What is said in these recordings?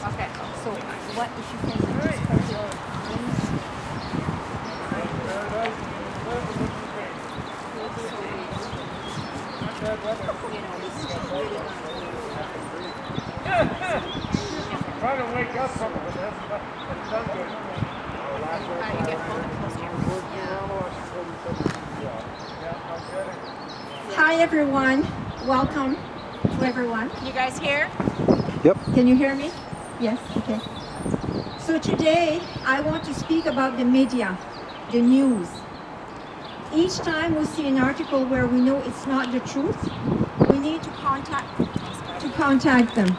Okay, so what if you can just put your Trying to wake up from it, but that's done good. you get close to your Hi everyone, welcome to everyone. Can you guys hear? Yep. Can you hear me? Yes, okay. So today I want to speak about the media, the news. Each time we see an article where we know it's not the truth, we need to contact them.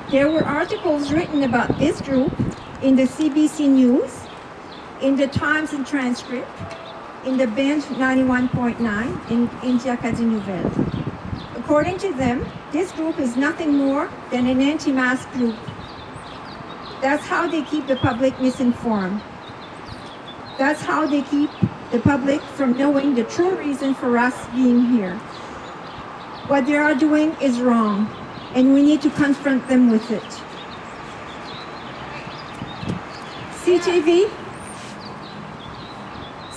There were articles written about this group in the CBC News, in the Times and Transcript, in the Bend 91.9, in India Acadie Nouvelle. According to them, this group is nothing more than an anti-mask group. That's how they keep the public misinformed. That's how they keep the public from knowing the true reason for us being here. What they are doing is wrong, and we need to confront them with it.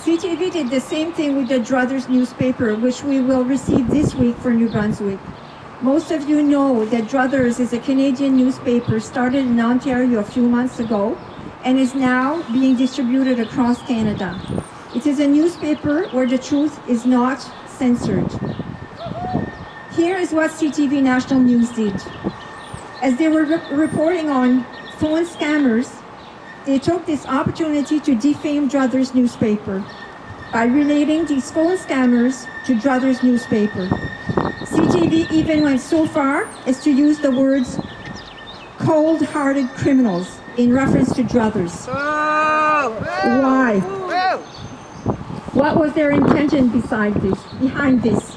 CTV did the same thing with the Druthers newspaper, which we will receive this week for New Brunswick. Most of you know that Druthers is a Canadian newspaper started in Ontario a few months ago and is now being distributed across Canada. It is a newspaper where the truth is not censored. Here is what CTV National News did. As they were reporting on phone scammers, they took this opportunity to defame Druthers newspaper by relating these phone scammers to Druthers newspaper. CTV even went so far as to use the words cold-hearted criminals in reference to Druthers. Why? What was their intention behind this?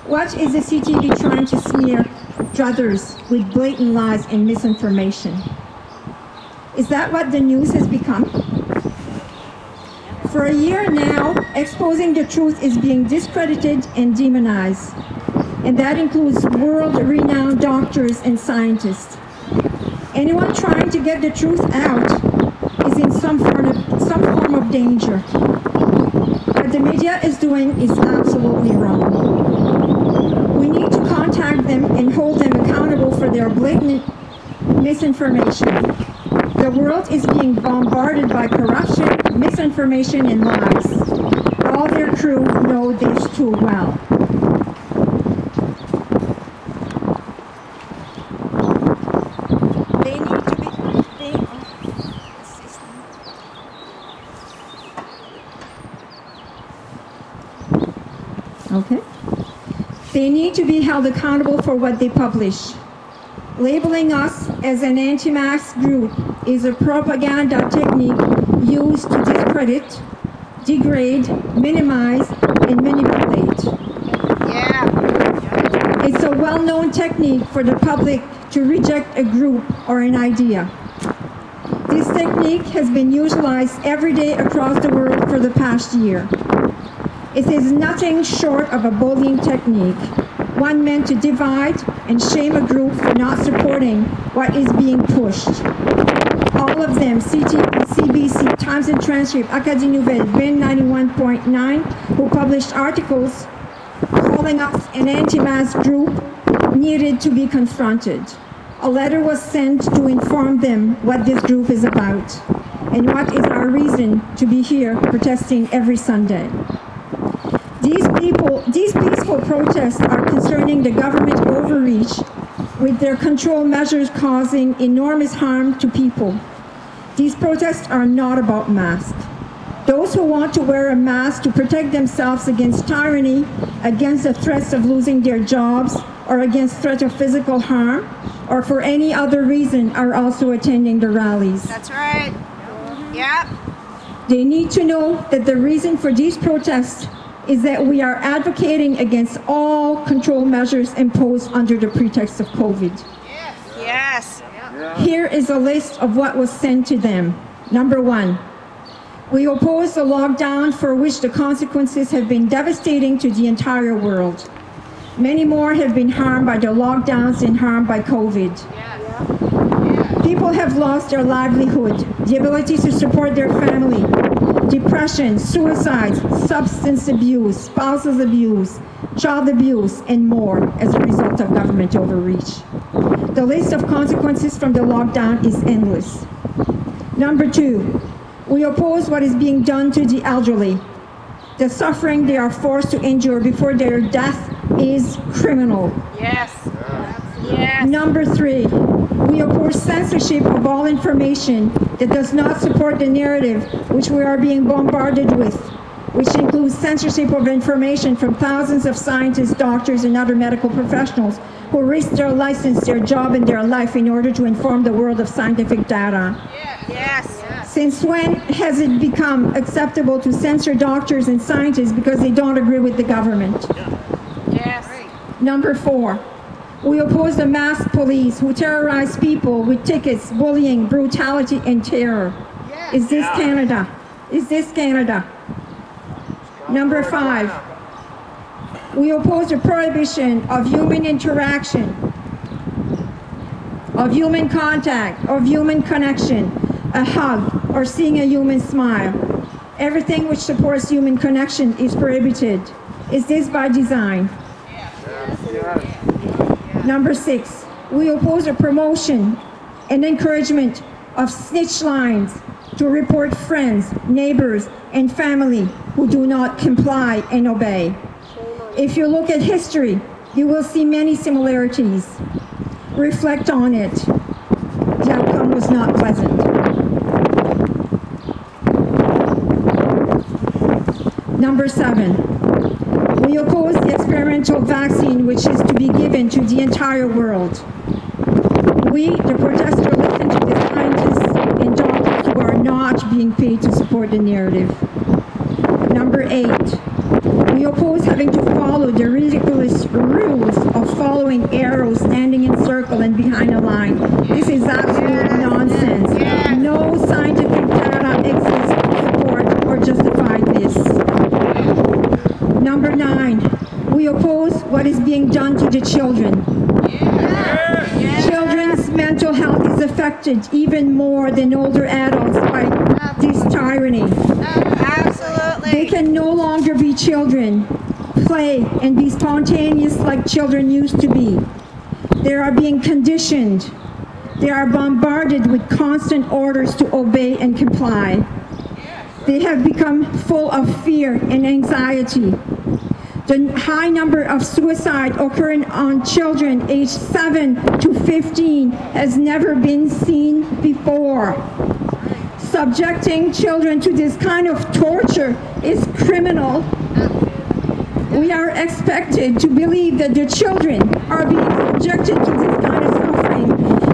What is the CTV trying to smear Druthers with blatant lies and misinformation? Is that what the news has become? For a year now, exposing the truth is being discredited and demonized. And that includes world-renowned doctors and scientists. Anyone trying to get the truth out is in some form of danger. What the media is doing is absolutely wrong. We need to contact them and hold them accountable for their blatant misinformation. The world is being bombarded by corruption, misinformation, and lies. All their crew know this too well. They need to be... Okay. They need to be held accountable for what they publish. Labeling us as an anti-mask group is a propaganda technique used to discredit, degrade, minimize, and manipulate. Yeah. It's a well-known technique for the public to reject a group or an idea. This technique has been utilized every day across the world for the past year. It is nothing short of a bullying technique, one meant to divide and shame a group for not supporting what is being pushed. All of them, CBC, Times and Transcript, Acadie Nouvelle, Bend 91.9, who published articles calling us an anti-mask group, needed to be confronted. A letter was sent to inform them what this group is about and what is our reason to be here protesting every Sunday. These peaceful protests are concerning the government overreach with their control measures causing enormous harm to people. These protests are not about masks. Those who want to wear a mask to protect themselves against tyranny, against the threats of losing their jobs, or against threat of physical harm, or for any other reason are also attending the rallies. That's right. Yeah. They need to know that the reason for these protests is that we are advocating against all control measures imposed under the pretext of COVID. Yes. Here is a list of what was sent to them. Number 1, we oppose the lockdown for which the consequences have been devastating to the entire world. Many more have been harmed by the lockdowns than harmed by COVID. People have lost their livelihood, the ability to support their family, depression, suicide, substance abuse, spousal abuse, child abuse, and more as a result of government overreach. The list of consequences from the lockdown is endless. Number 2, we oppose what is being done to the elderly. The suffering they are forced to endure before their death is criminal. Yes. Yes. Number 3, we oppose censorship of all information that does not support the narrative which we are being bombarded with, which includes censorship of information from thousands of scientists, doctors, and other medical professionals who risk their license, their job, and their life in order to inform the world of scientific data. Yes. Since when has it become acceptable to censor doctors and scientists because they don't agree with the government? Yes. Number 4, we oppose the masked police who terrorize people with tickets, bullying, brutality, and terror. Is this Canada? Is this Canada? Number 5, we oppose the prohibition of human interaction, of human contact, of human connection, a hug, or seeing a human smile. Everything which supports human connection is prohibited. Is this by design? Number 6, we oppose the promotion and encouragement of snitch lines to report friends, neighbors, and family who do not comply and obey. If you look at history, you will see many similarities. Reflect on it. The outcome was not pleasant. Number 7, we oppose the experimental vaccine which is to be given to the entire world. We, the protesters, listen to the scientists and doctors who are not being paid to support the narrative. Number 8, we oppose having to follow the ridiculous rules of following arrows, standing in circle and behind a line. This is absolute nonsense. No scientific data exists to support or justify this. Number 9, we oppose what is being done to the children. Children's mental health is affected even more than older adults by this tyranny. Absolutely. They can no longer be children, play, and be spontaneous like children used to be. They are being conditioned. They are bombarded with constant orders to obey and comply. They have become full of fear and anxiety. The high number of suicide occurring on children aged 7 to 15 has never been seen before. Subjecting children to this kind of torture is criminal. We are expected to believe that the children are being subjected to this kind of suffering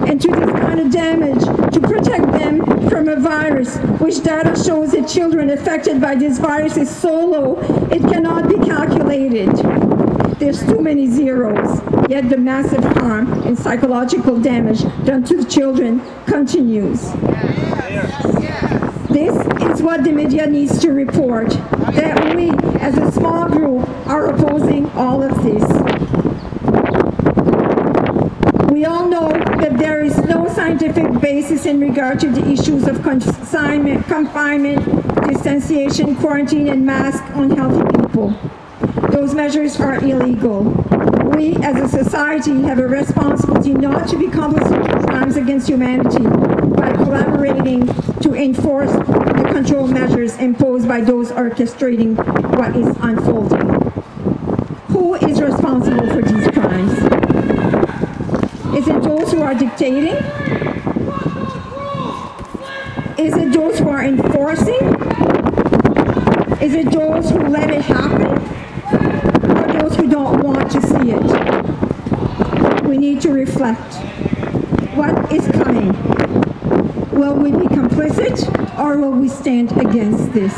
and to this kind of damage to protect them from a virus, which data shows that children affected by this virus is so low it cannot be calculated. There's too many zeros, yet the massive harm and psychological damage done to the children continues. This is what the media needs to report, that we, as a small group, are opposing all of this. We all know that there is no scientific basis in regard to the issues of confinement, distanciation, quarantine, and mask on healthy people. Those measures are illegal. We, as a society, have a responsibility not to be complicit in crimes against humanity by collaborating to enforce the control measures imposed by those orchestrating what is unfolding. Who is responsible for these crimes? Is it those who are dictating? Is it those who are enforcing? Is it those who let it happen? Or those who don't want to see it? We need to reflect. What is coming? Will we be complicit or will we stand against this?